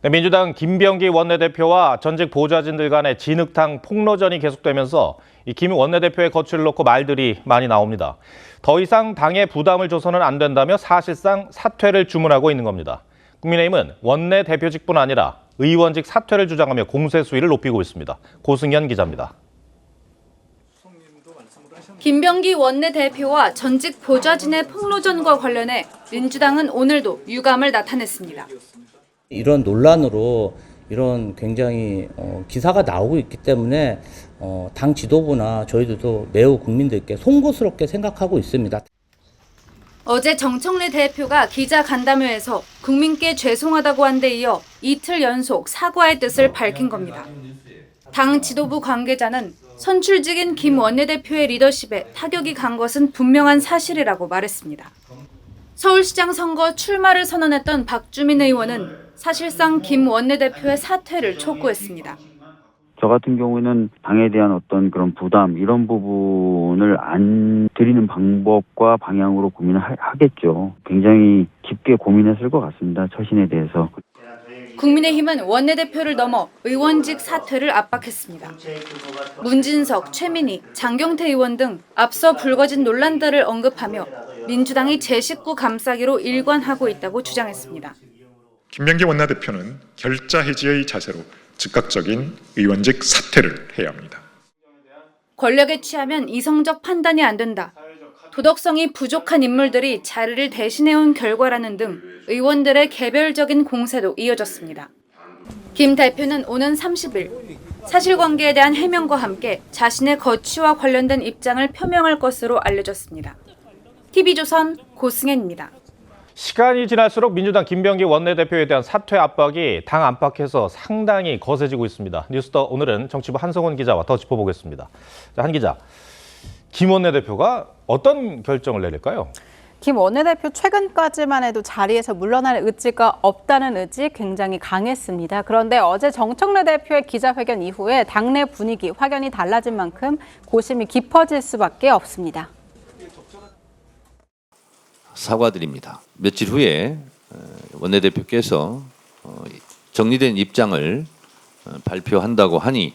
네, 민주당 김병기 원내대표와 전직 보좌진들 간의 진흙탕 폭로전이 계속되면서 이 김 원내대표의 거취를 놓고 말들이 많이 나옵니다. 더 이상 당에 부담을 줘서는 안 된다며 사실상 사퇴를 주문하고 있는 겁니다. 국민의힘은 원내대표직뿐 아니라 의원직 사퇴를 주장하며 공세 수위를 높이고 있습니다. 고승현 기자입니다. 김병기 원내대표와 전직 보좌진의 폭로전과 관련해 민주당은 오늘도 유감을 나타냈습니다. 이런 논란으로 이런 굉장히 기사가 나오고 있기 때문에 당 지도부나 저희들도 매우 국민들께 송구스럽게 생각하고 있습니다. 어제 정청래 대표가 기자 간담회에서 국민께 죄송하다고 한 데 이어 이틀 연속 사과의 뜻을 밝힌 겁니다. 당 지도부 관계자는 선출직인 김 원내대표의 리더십에 타격이 간 것은 분명한 사실이라고 말했습니다. 서울시장 선거 출마를 선언했던 박주민 의원은 사실상 김 원내대표의 사퇴를 촉구했습니다. 저 같은 경우에는 당에 대한 어떤 그런 부담 이런 부분을 안 드리는 방법과 방향으로 고민을 하겠죠. 굉장히 깊게 고민했을 것 같습니다. 처신에 대해서. 국민의힘은 원내대표를 넘어 의원직 사퇴를 압박했습니다. 문진석, 최민희, 장경태 의원 등 앞서 불거진 논란들을 언급하며 민주당이 제 식구 감싸기로 일관하고 있다고 주장했습니다. 김병기 원내대표는 결자 해지의 자세로 즉각적인 의원직 사퇴를 해야 합니다. 권력에 취하면 이성적 판단이 안 된다. 도덕성이 부족한 인물들이 자리를 대신해온 결과라는 등 의원들의 개별적인 공세도 이어졌습니다. 김 대표는 오는 30일 사실관계에 대한 해명과 함께 자신의 거취와 관련된 입장을 표명할 것으로 알려졌습니다. TV조선 고승현입니다. 시간이 지날수록 민주당 김병기 원내대표에 대한 사퇴 압박이 당 안팎에서 상당히 거세지고 있습니다. 뉴스더 오늘은 정치부 한성훈 기자와 더 짚어보겠습니다. 자, 한 기자, 김 원내대표가 어떤 결정을 내릴까요? 김 원내대표 최근까지만 해도 자리에서 물러날 의지가 없다는 의지 굉장히 강했습니다. 그런데 어제 정청래 대표의 기자회견 이후에 당내 분위기 확연히 달라진 만큼 고심이 깊어질 수밖에 없습니다. 사과드립니다. 며칠 후에 원내대표께서 정리된 입장을 발표한다고 하니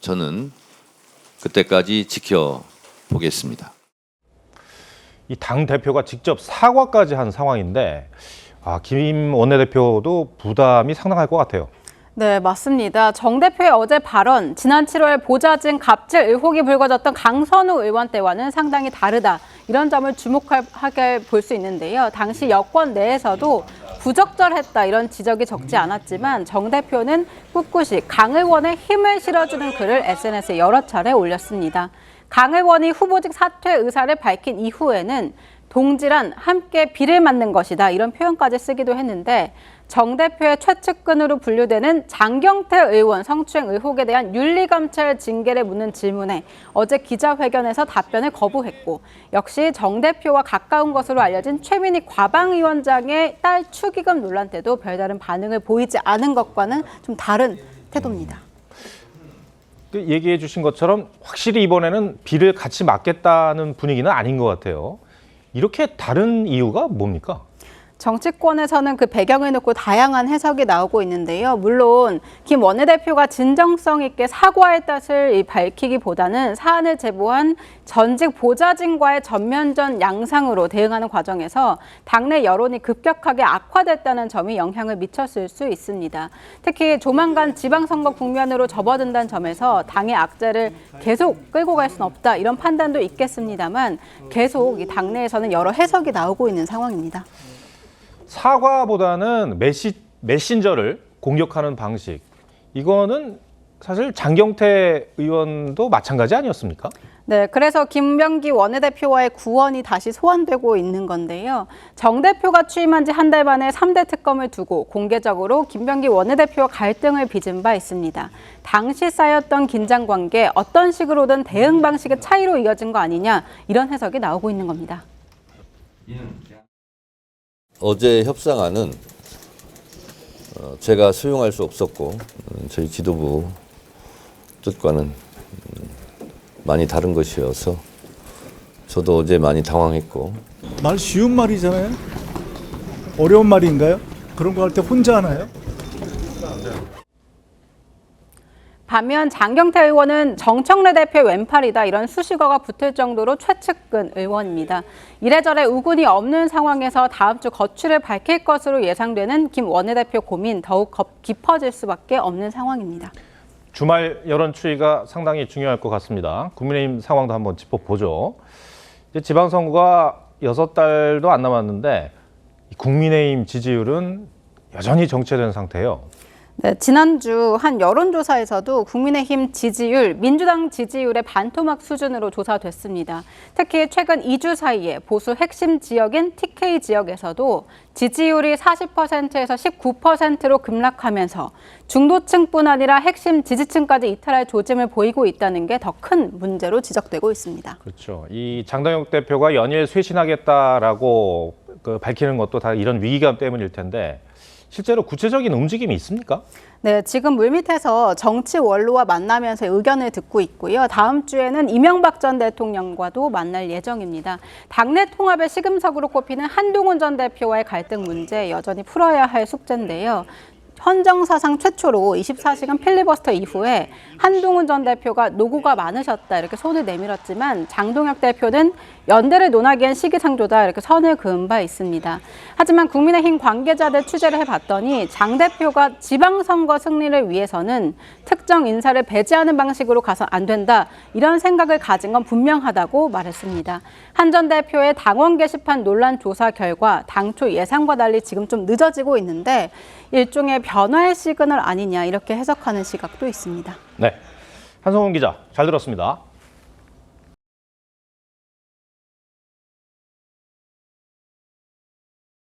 저는 그때까지 지켜보겠습니다. 이 당 대표가 직접 사과까지 한 상황인데 김 원내대표도 부담이 상당할 것 같아요. 네, 맞습니다. 정 대표의 어제 발언, 지난 7월 보좌진 갑질 의혹이 불거졌던 강선우 의원 때와는 상당히 다르다. 이런 점을 주목하게 볼 수 있는데요. 당시 여권 내에서도 부적절했다 이런 지적이 적지 않았지만 정 대표는 꿋꿋이 강 의원의 힘을 실어주는 글을 SNS에 여러 차례 올렸습니다. 강 의원이 후보직 사퇴 의사를 밝힌 이후에는 동지란 함께 비를 맞는 것이다 이런 표현까지 쓰기도 했는데 정 대표의 최측근으로 분류되는 장경태 의원 성추행 의혹에 대한 윤리감찰 징계를 묻는 질문에 어제 기자회견에서 답변을 거부했고 역시 정 대표와 가까운 것으로 알려진 최민희 과방위원장의 딸 축의금 논란 때도 별다른 반응을 보이지 않은 것과는 좀 다른 태도입니다. 얘기해 주신 것처럼 확실히 이번에는 비를 같이 맞겠다는 분위기는 아닌 것 같아요. 이렇게 다른 이유가 뭡니까? 정치권에서는 그 배경을 놓고 다양한 해석이 나오고 있는데요. 물론 김 원내대표가 진정성 있게 사과의 뜻을 밝히기보다는 사안을 제보한 전직 보좌진과의 전면전 양상으로 대응하는 과정에서 당내 여론이 급격하게 악화됐다는 점이 영향을 미쳤을 수 있습니다. 특히 조만간 지방선거 국면으로 접어든다는 점에서 당의 악재를 계속 끌고 갈 수는 없다 이런 판단도 있겠습니다만 계속 이 당내에서는 여러 해석이 나오고 있는 상황입니다. 사과보다는 메신저를 공격하는 방식, 이거는 사실 장경태 의원도 마찬가지 아니었습니까? 네, 그래서 김병기 원내대표와의 구원이 다시 소환되고 있는 건데요. 정 대표가 취임한 지 한 달 만에 3대 특검을 두고 공개적으로 김병기 원내대표와 갈등을 빚은 바 있습니다. 당시 쌓였던 긴장 관계, 어떤 식으로든 대응 방식의 차이로 이어진 거 아니냐, 이런 해석이 나오고 있는 겁니다. 어제 협상안은 제가 수용할 수 없었고 저희 지도부 뜻과는 많이 다른 것이어서 저도 어제 많이 당황했고. 말 쉬운 말이잖아요. 어려운 말인가요? 그런 거 할 때 혼자 하나요? 반면 장경태 의원은 정청래 대표의 왼팔이다 이런 수식어가 붙을 정도로 최측근 의원입니다. 이래저래 우군이 없는 상황에서 다음 주 거취를 밝힐 것으로 예상되는 김 원내대표 고민 더욱 깊어질 수밖에 없는 상황입니다. 주말 여론 추이가 상당히 중요할 것 같습니다. 국민의힘 상황도 한번 짚어보죠. 이제 지방선거가 6달도 안 남았는데 국민의힘 지지율은 여전히 정체된 상태예요. 네, 지난주 한 여론조사에서도 국민의힘 지지율, 민주당 지지율의 반토막 수준으로 조사됐습니다. 특히 최근 2주 사이에 보수 핵심 지역인 TK 지역에서도 지지율이 40%에서 19%로 급락하면서 중도층뿐 아니라 핵심 지지층까지 이탈할 조짐을 보이고 있다는 게 더 큰 문제로 지적되고 있습니다. 그렇죠. 이 장동혁 대표가 연일 쇄신하겠다라고 밝히는 것도 다 이런 위기감 때문일 텐데 실제로 구체적인 움직임이 있습니까? 네, 지금 물밑에서 정치 원로와 만나면서 의견을 듣고 있고요. 다음 주에는 이명박 전 대통령과도 만날 예정입니다. 당내 통합의 시금석으로 꼽히는 한동훈 전 대표와의 갈등 문제 여전히 풀어야 할 숙제인데요. 헌정사상 최초로 24시간 필리버스터 이후에 한동훈 전 대표가 노고가 많으셨다 이렇게 손을 내밀었지만 장동혁 대표는 연대를 논하기엔 시기상조다 이렇게 선을 그은 바 있습니다. 하지만 국민의힘 관계자들 취재를 해봤더니 장 대표가 지방선거 승리를 위해서는 특정 인사를 배제하는 방식으로 가서 안 된다 이런 생각을 가진 건 분명하다고 말했습니다. 한 전 대표의 당원 게시판 논란 조사 결과 당초 예상과 달리 지금 좀 늦어지고 있는데 일종의 변화의 시그널 아니냐 이렇게 해석하는 시각도 있습니다. 네, 한성훈 기자 잘 들었습니다.